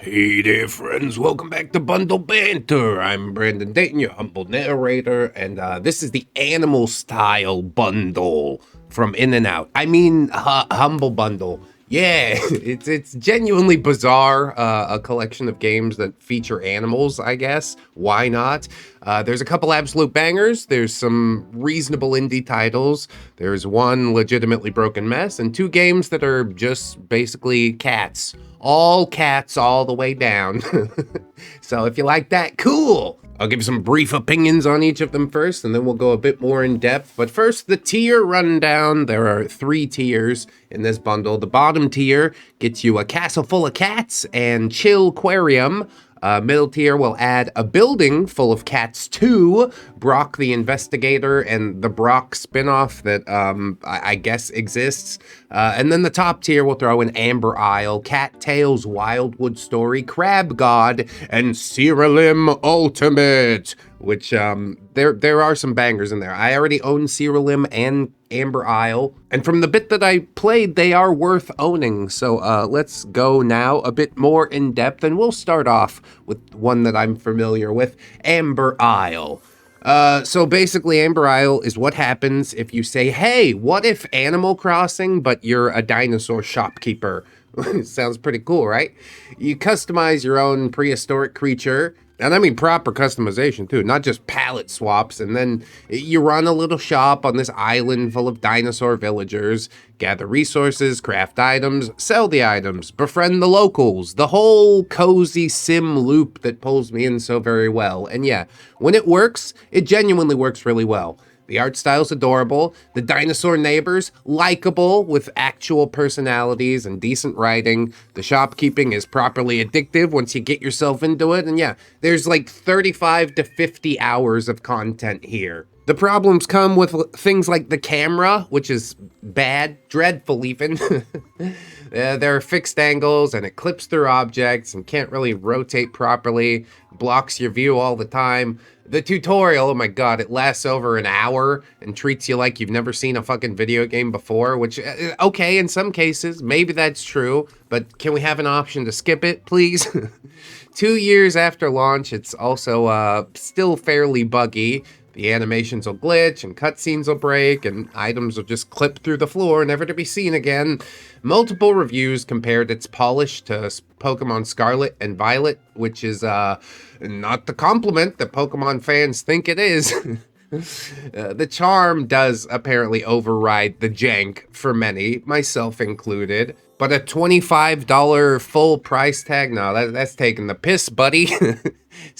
Hey there, friends. Welcome back to Bundle Banter. I'm Brandon Dayton, your humble narrator, and this is the animal style bundle from In-N-Out. I mean, humble bundle. Yeah, it's genuinely bizarre, a collection of games that feature animals, I guess. Why not? There's a couple absolute bangers. There's some reasonable indie titles. There's one legitimately broken mess, and two games that are just basically cats. All cats all the way down. So if you like that, cool. I'll give some brief opinions on each of them first, and then we'll go a bit more in depth. But first, the tier rundown. There are 3 tiers in this bundle. The bottom tier gets you a castle full of cats and Chillquarium. Middle tier will add a building full of cats to BROK the InvestiGator and the BROK spinoff that I guess exists. And then the top tier will throw in Amber Isle, Cattails, Wildwood Story, Crab God, and Siralim Ultimate, which there are some bangers in there. I already own Siralim and Amber Isle, and from the bit that I played, they are worth owning. So let's go now a bit more in depth, and we'll start off with one that I'm familiar with, Amber Isle. So basically, Amber Isle is what happens if you say, hey, what if Animal Crossing, but you're a dinosaur shopkeeper? Sounds pretty cool, right? You customize your own prehistoric creature, and I mean proper customization too, not just palette swaps, and then you run a little shop on this island full of dinosaur villagers, gather resources, craft items, sell the items, befriend the locals, the whole cozy sim loop that pulls me in so very well. And yeah, when it works, it genuinely works really well. The art style's adorable, the dinosaur neighbors likable with actual personalities and decent writing, the shopkeeping is properly addictive once you get yourself into it, and yeah, there's like 35 to 50 hours of content here. The problems come with things like the camera, which is bad, dreadful even. There are fixed angles and it clips through objects and can't really rotate properly, blocks your view all the time. The tutorial, oh my god, it lasts over an hour and treats you like you've never seen a fucking video game before, which, okay, in some cases, maybe that's true, but can we have an option to skip it, please? 2 years after launch, it's also still fairly buggy. The animations will glitch, and cutscenes will break, and items will just clip through the floor, never to be seen again. Multiple reviews compared its polish to Pokemon Scarlet and Violet, which is not the compliment that Pokemon fans think it is. The charm does apparently override the jank for many, myself included. But a $25 full price tag? No, that's taking the piss, buddy.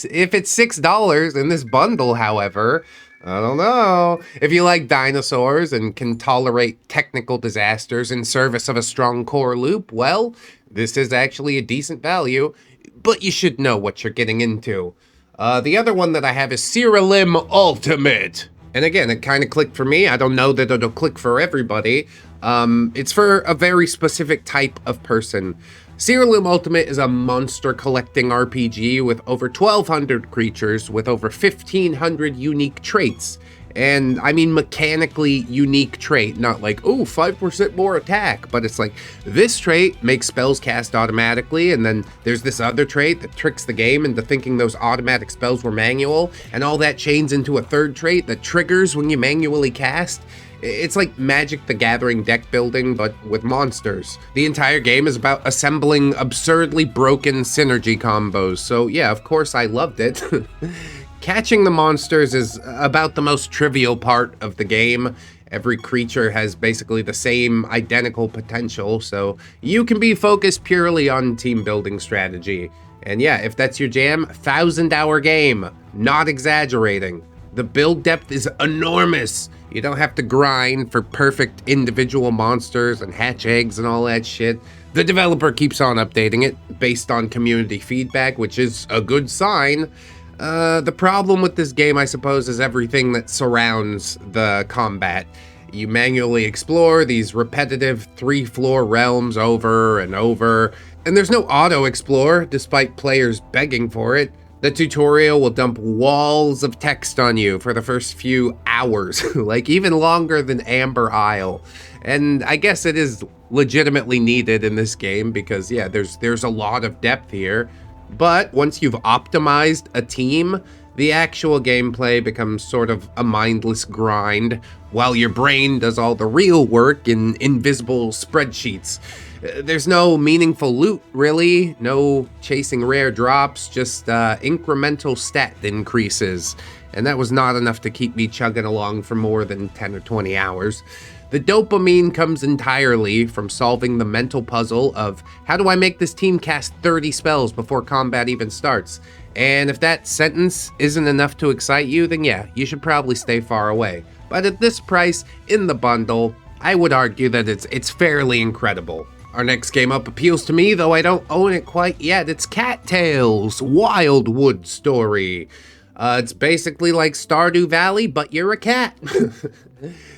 If it's $6 in this bundle, however, I don't know. If you like dinosaurs and can tolerate technical disasters in service of a strong core loop, well, this is actually a decent value, but you should know what you're getting into. The other one that I have is Siralim Ultimate. And again, it kind of clicked for me. I don't know that it'll click for everybody. It's for a very specific type of person. Siralim Ultimate is a monster collecting RPG with over 1,200 creatures with over 1,500 unique traits. And I mean mechanically unique trait, not like, oh, 5% more attack, but it's like, this trait makes spells cast automatically, and then there's this other trait that tricks the game into thinking those automatic spells were manual, and all that chains into a third trait that triggers when you manually cast. It's like Magic the Gathering deck building, but with monsters. The entire game is about assembling absurdly broken synergy combos, so yeah, of course I loved it. Catching the monsters is about the most trivial part of the game. Every creature has basically the same identical potential, so you can be focused purely on team building strategy. And yeah, if that's your jam, 1,000-hour game, not exaggerating. The build depth is enormous. You don't have to grind for perfect individual monsters and hatch eggs and all that shit. The developer keeps on updating it based on community feedback, which is a good sign. The problem with this game, I suppose, is everything that surrounds the combat. You manually explore these repetitive 3-floor realms over and over, and there's no auto-explore, despite players begging for it. The tutorial will dump walls of text on you for the first few hours, like even longer than Amber Isle. And I guess it is legitimately needed in this game because, yeah, there's a lot of depth here. But once you've optimized a team, the actual gameplay becomes sort of a mindless grind, while your brain does all the real work in invisible spreadsheets. There's no meaningful loot, really, no chasing rare drops, just incremental stat increases. And that was not enough to keep me chugging along for more than 10 or 20 hours. The dopamine comes entirely from solving the mental puzzle of how do I make this team cast 30 spells before combat even starts? And if that sentence isn't enough to excite you, then yeah, you should probably stay far away. But at this price, in the bundle, I would argue that it's fairly incredible. Our next game up appeals to me, though I don't own it quite yet. It's Cattails, Wildwood story. It's basically like Stardew Valley, but you're a cat.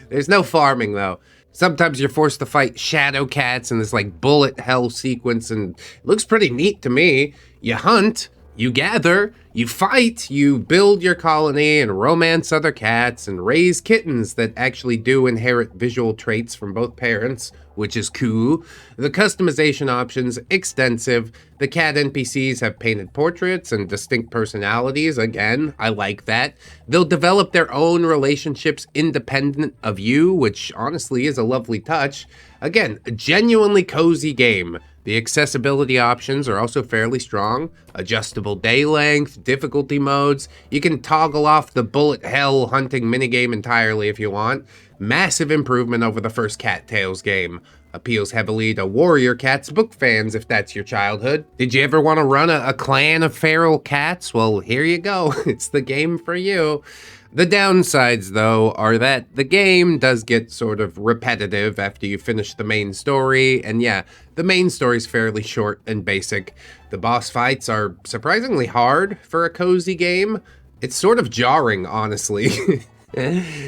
There's no farming, though. Sometimes you're forced to fight shadow cats in this like bullet hell sequence, and it looks pretty neat to me. You hunt, you gather, you fight, you build your colony and romance other cats and raise kittens that actually do inherit visual traits from both parents, which is cool. The customization options, extensive. The cat NPCs have painted portraits and distinct personalities. Again, I like that. They'll develop their own relationships independent of you, which honestly is a lovely touch. Again, a genuinely cozy game. The accessibility options are also fairly strong. Adjustable day length, difficulty modes. You can toggle off the bullet hell hunting minigame entirely if you want. Massive improvement over the first Cattails game. Appeals heavily to Warrior Cats book fans if that's your childhood. Did you ever want to run a clan of feral cats? Well, here you go. It's the game for you. The downsides, though, are that the game does get sort of repetitive after you finish the main story, and yeah, the main story's fairly short and basic. The boss fights are surprisingly hard for a cozy game. It's sort of jarring, honestly.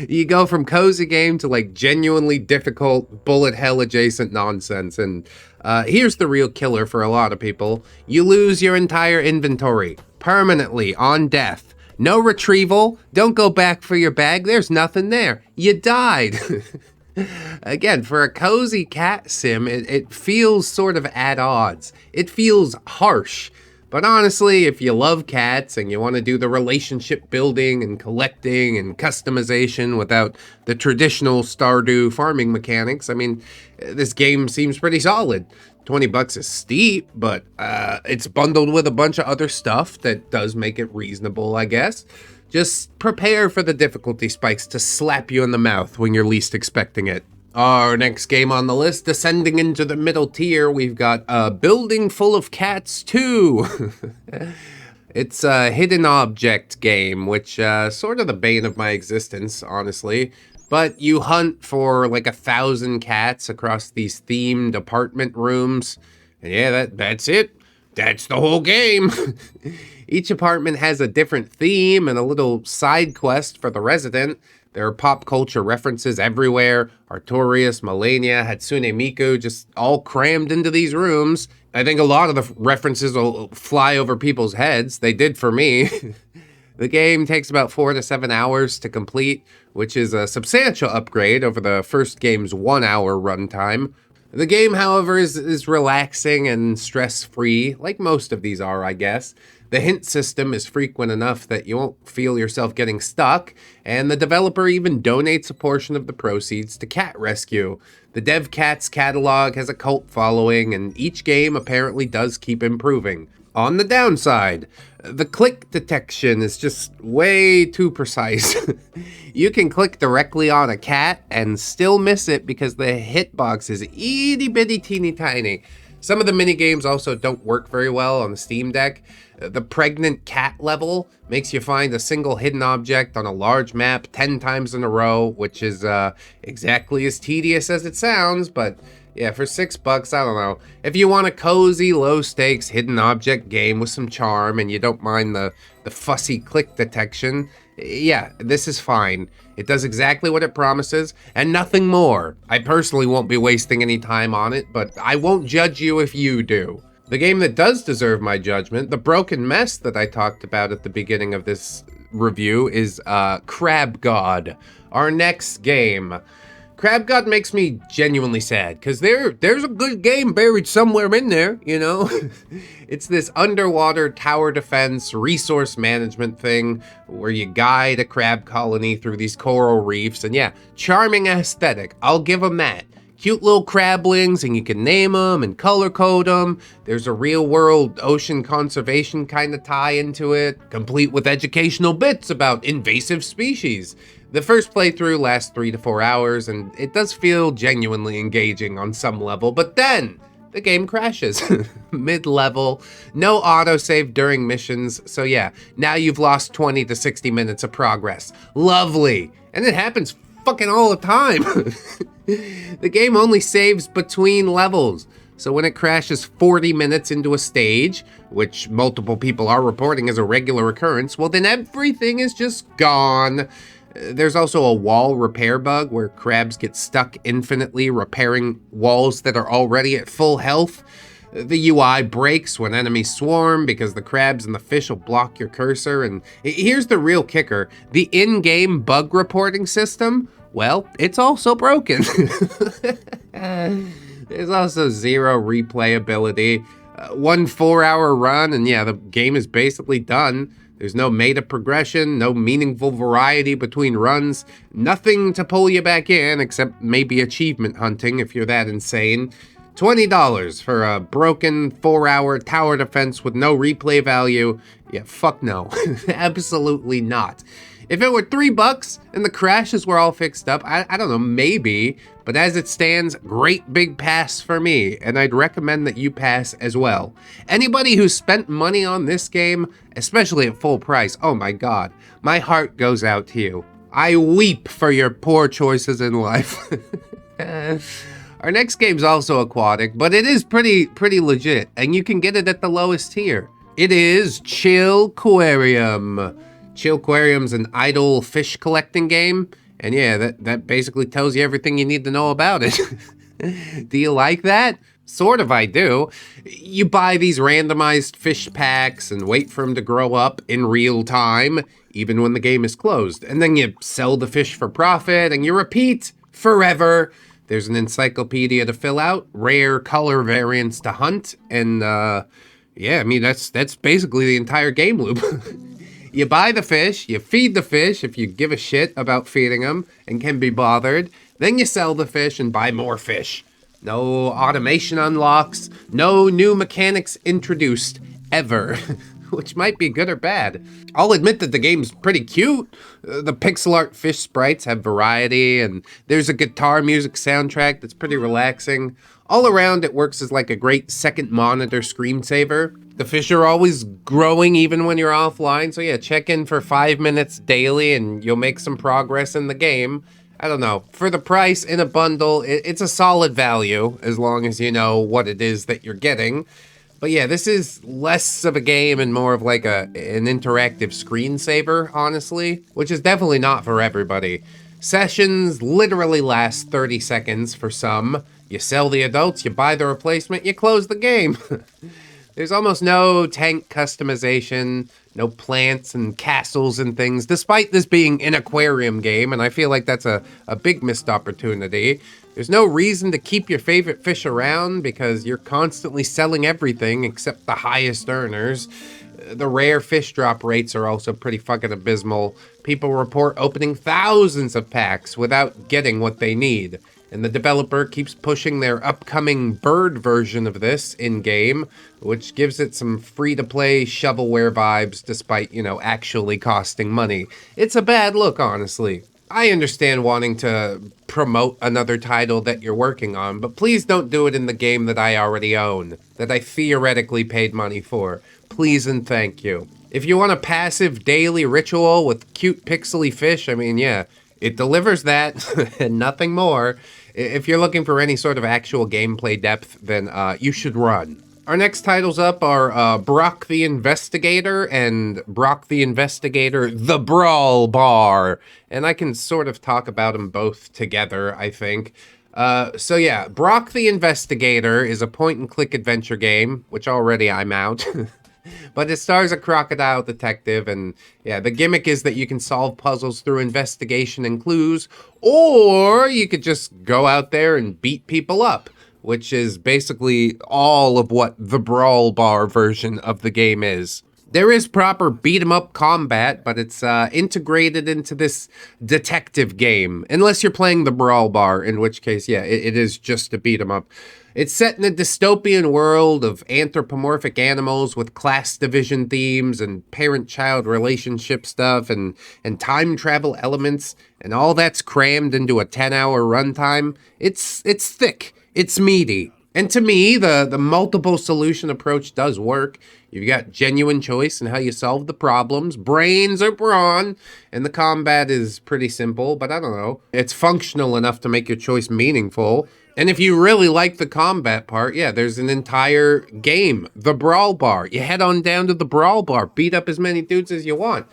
You go from cozy game to like genuinely difficult bullet hell adjacent nonsense, and here's the real killer for a lot of people. You lose your entire inventory, permanently, on death. No retrieval, don't go back for your bag, there's nothing there. You died. Again, for a cozy cat sim, it feels sort of at odds. It feels harsh. But honestly, if you love cats and you want to do the relationship building and collecting and customization without the traditional Stardew farming mechanics, I mean, this game seems pretty solid. 20 bucks is steep, but it's bundled with a bunch of other stuff that does make it reasonable, I guess. Just prepare for the difficulty spikes to slap you in the mouth when you're least expecting it. Our next game on the list, descending into the middle tier, we've got a Building Full of Cats 2. It's a hidden object game, which sort of the bane of my existence, honestly. But you hunt for like 1,000 cats across these themed apartment rooms. And yeah, that's it. That's the whole game. Each apartment has a different theme and a little side quest for the resident. There are pop culture references everywhere. Artorias, Melania, Hatsune Miku, just all crammed into these rooms. I think a lot of the references will fly over people's heads. They did for me. The game takes about 4 to 7 hours to complete, which is a substantial upgrade over the first game's 1 hour runtime. The game, however, is relaxing and stress-free, like most of these are, I guess. The hint system is frequent enough that you won't feel yourself getting stuck, and the developer even donates a portion of the proceeds to cat rescue. The Dev Cats catalog has a cult following, and each game apparently does keep improving. On the downside, the click detection is just way too precise. You can click directly on a cat and still miss it because the hitbox is itty bitty teeny tiny. Some of the minigames also don't work very well on the Steam Deck. The pregnant cat level makes you find a single hidden object on a large map 10 times in a row, which is exactly as tedious as it sounds, but yeah, for $6, I don't know. If you want a cozy, low-stakes, hidden object game with some charm and you don't mind the fussy click detection, yeah, this is fine. It does exactly what it promises, and nothing more. I personally won't be wasting any time on it, but I won't judge you if you do. The game that does deserve my judgment, the broken mess that I talked about at the beginning of this review, is Crab God, our next game. Crab God makes me genuinely sad, because there's a good game buried somewhere in there, you know? It's this underwater tower defense resource management thing where you guide a crab colony through these coral reefs, and yeah, charming aesthetic, I'll give them that. Cute little crablings, and you can name them and color code them. There's a real world ocean conservation kind of tie into it, complete with educational bits about invasive species. The first playthrough lasts 3 to 4 hours, and it does feel genuinely engaging on some level, but then the game crashes mid-level, no autosave during missions, so yeah, now you've lost 20 to 60 minutes of progress. Lovely, and it happens fucking all the time. The game only saves between levels, so when it crashes 40 minutes into a stage, which multiple people are reporting as a regular occurrence, well then everything is just gone. There's also a wall repair bug where crabs get stuck infinitely repairing walls that are already at full health. The UI breaks when enemies swarm because the crabs and the fish will block your cursor, and here's the real kicker, the in-game bug reporting system, well, it's also broken. There's also zero replayability. 1 4-hour run, and yeah, the game is basically done. There's no meta progression, no meaningful variety between runs, nothing to pull you back in except maybe achievement hunting if you're that insane. $20 for a broken 4-hour tower defense with no replay value. Yeah, fuck no. Absolutely not. If it were $3 and the crashes were all fixed up, I don't know, maybe. But as it stands, great big pass for me, and I'd recommend that you pass as well. Anybody who spent money on this game, especially at full price, oh my god, my heart goes out to you. I weep for your poor choices in life. Our next game's also aquatic, but it is pretty legit, and you can get it at the lowest tier. It is Chillquarium. Chillquarium's an idle fish collecting game, and yeah, that basically tells you everything you need to know about it. Do you like that? Sort of, I do. You buy these randomized fish packs and wait for them to grow up in real time, even when the game is closed. And then you sell the fish for profit, and you repeat forever. There's an encyclopedia to fill out, rare color variants to hunt, and yeah, I mean, that's basically the entire game loop. You buy the fish, you feed the fish if you give a shit about feeding them and can be bothered, then you sell the fish and buy more fish. No automation unlocks, no new mechanics introduced, ever. Which might be good or bad. I'll admit that the game's pretty cute. The pixel art fish sprites have variety, and there's a guitar music soundtrack that's pretty relaxing. All around, it works as like a great second monitor screensaver. The fish are always growing even when you're offline, so yeah, check in for 5 minutes daily and you'll make some progress in the game. I don't know, for the price in a bundle, it's a solid value as long as you know what it is that you're getting. But yeah, this is less of a game and more of like an interactive screensaver, honestly, which is definitely not for everybody. Sessions literally last 30 seconds for some. You sell the adults, you buy the replacement, you close the game. There's almost no tank customization, no plants and castles and things, despite this being an aquarium game, and I feel like that's a big missed opportunity. There's no reason to keep your favorite fish around because you're constantly selling everything except the highest earners. The rare fish drop rates are also pretty fucking abysmal. People report opening thousands of packs without getting what they need. And the developer keeps pushing their upcoming bird version of this in-game, which gives it some free-to-play shovelware vibes despite, you know, actually costing money. It's a bad look, honestly. I understand wanting to promote another title that you're working on, but please don't do it in the game that I already own, that I theoretically paid money for. Please and thank you. If you want a passive daily ritual with cute pixely fish, I mean, yeah, it delivers that and nothing more. If you're looking for any sort of actual gameplay depth, then you should run. Our next titles up are BROK the InvestiGator and BROK the InvestiGator The Brawl Bar. And I can sort of talk about them both together, I think. So yeah, BROK the InvestiGator is a point-and-click adventure game, which already I'm out. But it stars a crocodile detective, and yeah, the gimmick is that you can solve puzzles through investigation and clues, or you could just go out there and beat people up, which is basically all of what the Brawl Bar version of the game is. There is proper beat 'em up combat, but it's integrated into this detective game. Unless you're playing the Brawl Bar, in which case, yeah, it is just a beat 'em up. It's set in a dystopian world of anthropomorphic animals with class division themes and parent-child relationship stuff and time travel elements, and all that's crammed into a 10-hour runtime. It's thick. It's meaty. And to me, the multiple solution approach does work. You've got genuine choice in how you solve the problems, brains or brawn, and the combat is pretty simple, but I don't know. It's functional enough to make your choice meaningful. And if you really like the combat part, yeah, there's an entire game, the Brawl Bar. You head on down to the Brawl Bar, beat up as many dudes as you want.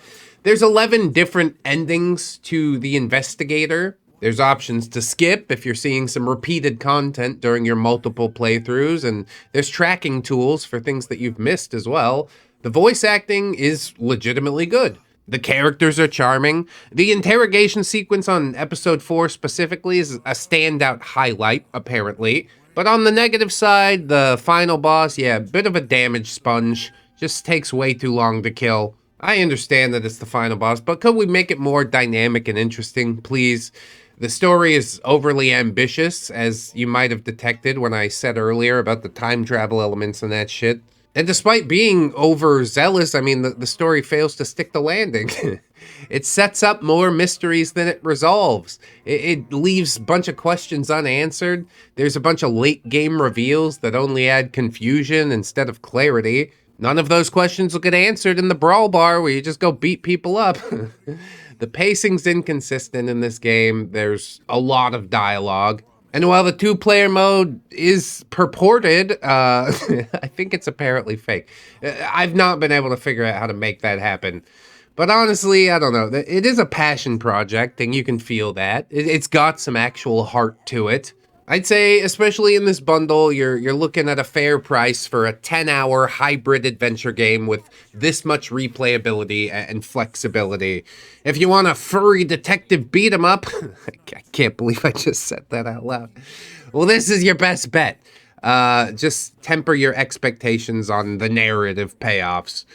There's 11 different endings to the InvestiGator. There's options to skip if you're seeing some repeated content during your multiple playthroughs, and there's tracking tools for things that you've missed as well. The voice acting is legitimately good. The characters are charming. The interrogation sequence on episode 4 specifically is a standout highlight, apparently. But on the negative side, the final boss, yeah, bit of a damage sponge. Just takes way too long to kill. I understand that it's the final boss, but could we make it more dynamic and interesting, please? The story is overly ambitious, as you might have detected when I said earlier about the time travel elements and that shit. And despite being overzealous, I mean, the story fails to stick the landing. It sets up more mysteries than it resolves. It leaves a bunch of questions unanswered. There's a bunch of late game reveals that only add confusion instead of clarity. None of those questions will get answered in the Brawl Bar where you just go beat people up. The pacing's inconsistent in this game. There's a lot of dialogue. And while the two-player mode is purported, I think it's apparently fake. I've not been able to figure out how to make that happen. But honestly, I don't know. It is a passion project, and you can feel that. It's got some actual heart to it. I'd say, especially in this bundle, you're looking at a fair price for a 10-hour hybrid adventure game with this much replayability and flexibility. If you want a furry detective beat 'em up, I can't believe I just said that out loud. Well, this is your best bet. Just temper your expectations on the narrative payoffs.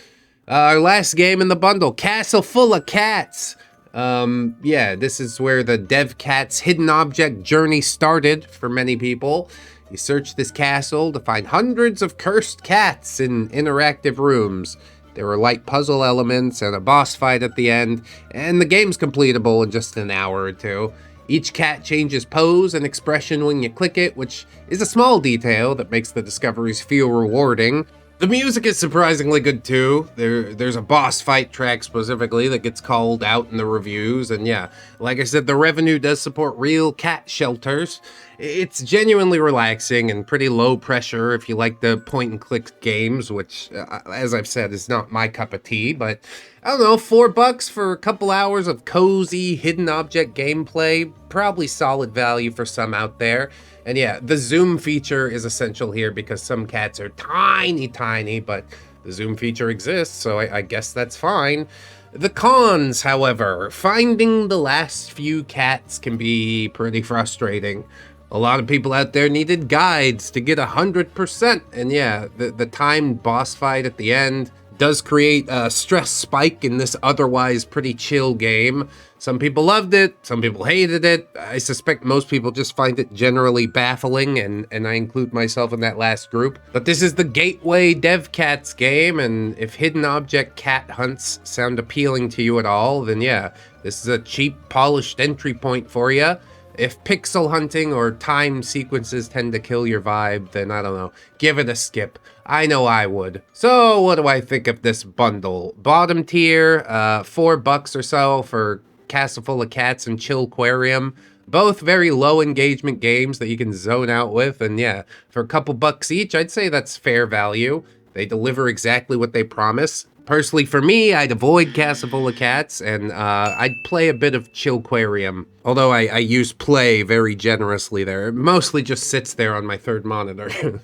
Our last game in the bundle, Castle Full of Cats. Yeah, this is where the dev cat's hidden object journey started for many people. You search this castle to find hundreds of cursed cats in interactive rooms. There are light puzzle elements and a boss fight at the end, and the game's completable in just an hour or two. Each cat changes pose and expression when you click it, which is a small detail that makes the discoveries feel rewarding. The music is surprisingly good too. There's a boss fight track specifically that gets called out in the reviews, and yeah, like I said, the revenue does support real cat shelters. It's genuinely relaxing and pretty low pressure if you like the point-and-click games, which, as I've said, is not my cup of tea, but I don't know, $4 for a couple hours of cozy hidden object gameplay, probably solid value for some out there. And yeah, the zoom feature is essential here because some cats are tiny, but the zoom feature exists, so I guess that's fine. The cons, however, finding the last few cats can be pretty frustrating. A lot of people out there needed guides to get 100%, and yeah, the timed boss fight at the end does create a stress spike in this otherwise pretty chill game. Some people loved it, some people hated it. I suspect most people just find it generally baffling, and I include myself in that last group. But this is the gateway dev cats game, and if hidden object cat hunts sound appealing to you at all, then yeah, this is a cheap, polished entry point for you. If pixel hunting or time sequences tend to kill your vibe, then I don't know, give it a skip. I know I would. So what do I think of this bundle? Bottom tier, $4 or so for Castle Full of Cats and Chillquarium. Both very low engagement games that you can zone out with, and yeah, for a couple bucks each, I'd say that's fair value. They deliver exactly what they promise. Personally, for me, I'd avoid Castle Full of Cats, and I'd play a bit of Chillquarium. Although I use play very generously there. It mostly just sits there on my third monitor.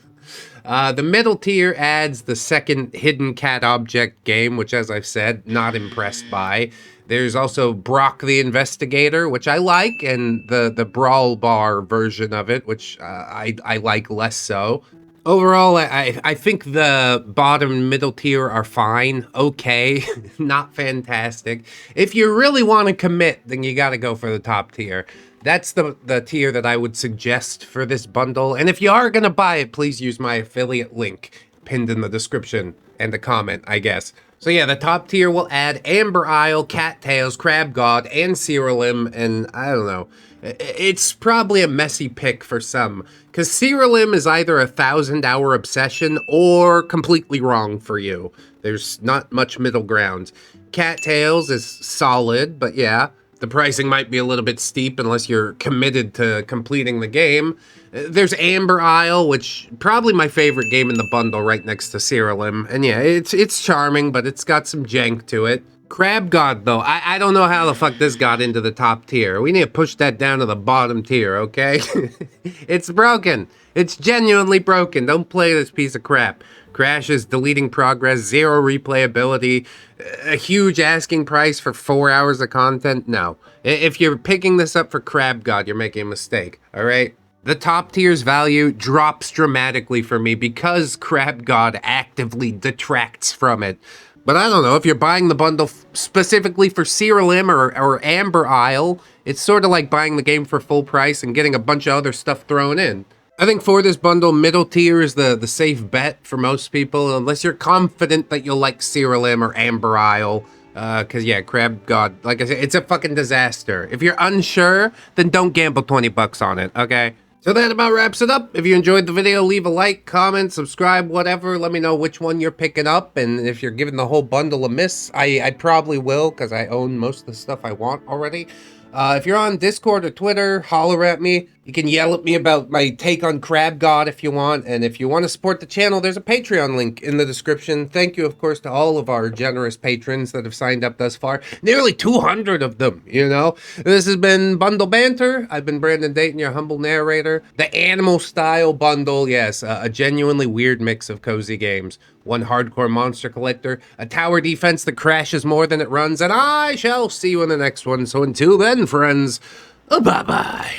The middle tier adds the second hidden cat object game, which, as I've said, not impressed by. There's also BROK the InvestiGator, which I like, and the Brawl Bar version of it, which I like less so. Overall, I think the bottom and middle tier are fine, okay, not fantastic. If you really want to commit, then you gotta go for the top tier. That's the tier that I would suggest for this bundle. And if you are gonna buy it, please use my affiliate link pinned in the description and the comment, I guess. So yeah, the top tier will add Amber Isle, Cattails, Crab God, and Siralim, and I don't know. It's probably a messy pick for some, because Siralim is either a 1,000-hour obsession or completely wrong for you. There's not much middle ground. Cattails is solid, but yeah, the pricing might be a little bit steep unless you're committed to completing the game. There's Amber Isle, which probably my favorite game in the bundle right next to Siralim. And yeah, it's charming, but it's got some jank to it. Crab God, though, I don't know how the fuck this got into the top tier. We need to push that down to the bottom tier, okay? It's broken. It's genuinely broken. Don't play this piece of crap. Crashes, deleting progress, zero replayability, a huge asking price for 4 hours of content. No. If you're picking this up for Crab God, you're making a mistake, all right? The top tier's value drops dramatically for me because Crab God actively detracts from it. But I don't know, if you're buying the bundle specifically for Siralim or Amber Isle, it's sort of like buying the game for full price and getting a bunch of other stuff thrown in. I think for this bundle, middle tier is the safe bet for most people, unless you're confident that you'll like Siralim or Amber Isle. Cause yeah, Crab God, like I said, it's a fucking disaster. If you're unsure, then don't gamble 20 bucks on it, okay? So that about wraps it up. If you enjoyed the video, leave a like, comment, subscribe, whatever. Let me know which one you're picking up, and if you're giving the whole bundle a miss, I probably will, because I own most of the stuff I want already. If you're on Discord or Twitter, holler at me. You can yell at me about my take on Crab God if you want. And if you want to support the channel, there's a Patreon link in the description. Thank you, of course, to all of our generous patrons that have signed up thus far. Nearly 200 of them, you know. This has been Bundle Banter. I've been Brandon Dayton, your humble narrator. The Animal Style Bundle, yes, a genuinely weird mix of cozy games. One hardcore monster collector, a tower defense that crashes more than it runs, and I shall see you in the next one. So until then, friends, bye-bye.